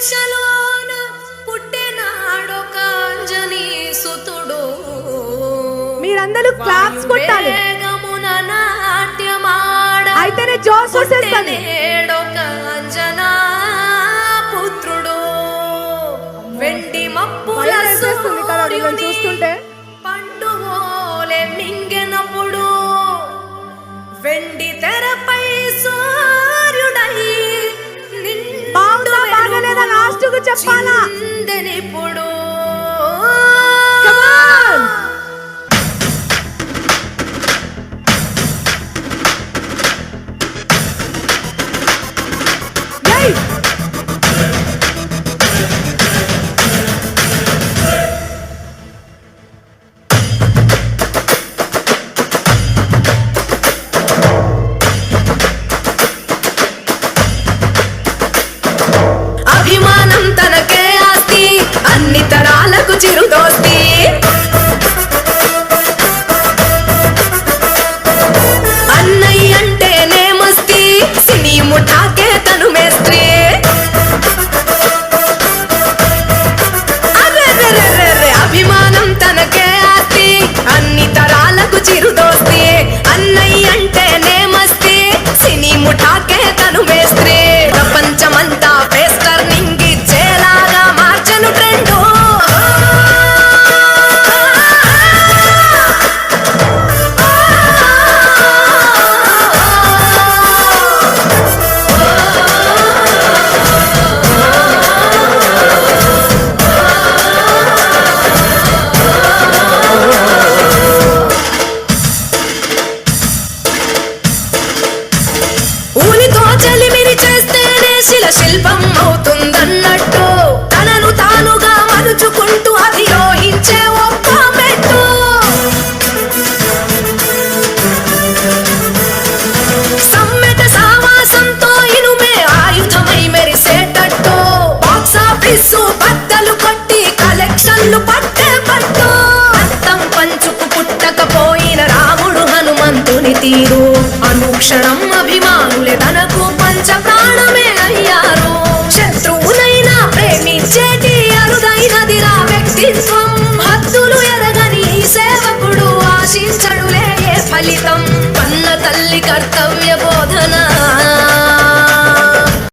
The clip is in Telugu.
దీక్షలోన పుట్టినాడొక అంజనీ సుతుడు. మీరందరూ క్లాప్స్ కొట్టాలి. వేగమున నాట్యమాడ అయితేనే జోష్ వచ్చేస్తది. పుట్టినాడొక అంజనా పుత్రుడు. వెండి మప్పుల సూర్యుని చూస్తుంటే పండువోలే మింగెనప్పుడు వెండి తెరపై సూర్యుడై బాగలేదా లాస్ట్ కు చెప్పాలా ఇప్పుడు అభిమానం తనకే ఆస్తి, అన్ని తరాలకు చిరుదోస్తి. అన్నయ్య అంటేనే మస్తి, సినీ ముఠాకే తను మేస్త్రి. అభిమానం తనకే ఆస్తి, అన్ని తరాలకు చిరుదోస్తి. అన్నయ్య అంటేనే మస్తి, సినీ ముఠాకే తను మేస్త్రి. ప్రపంచమంతా పేస్టర్ నింగిచ్చేలాగా మార్చను ట్రెండు. ఊనితో చలిమిరి చేస్తేనే శిల శిల్పం అవుతుందన్నట్టు, తనను తానుగా మలుచుకుంటూ అధిరోహించే ఒక్క మెట్టు.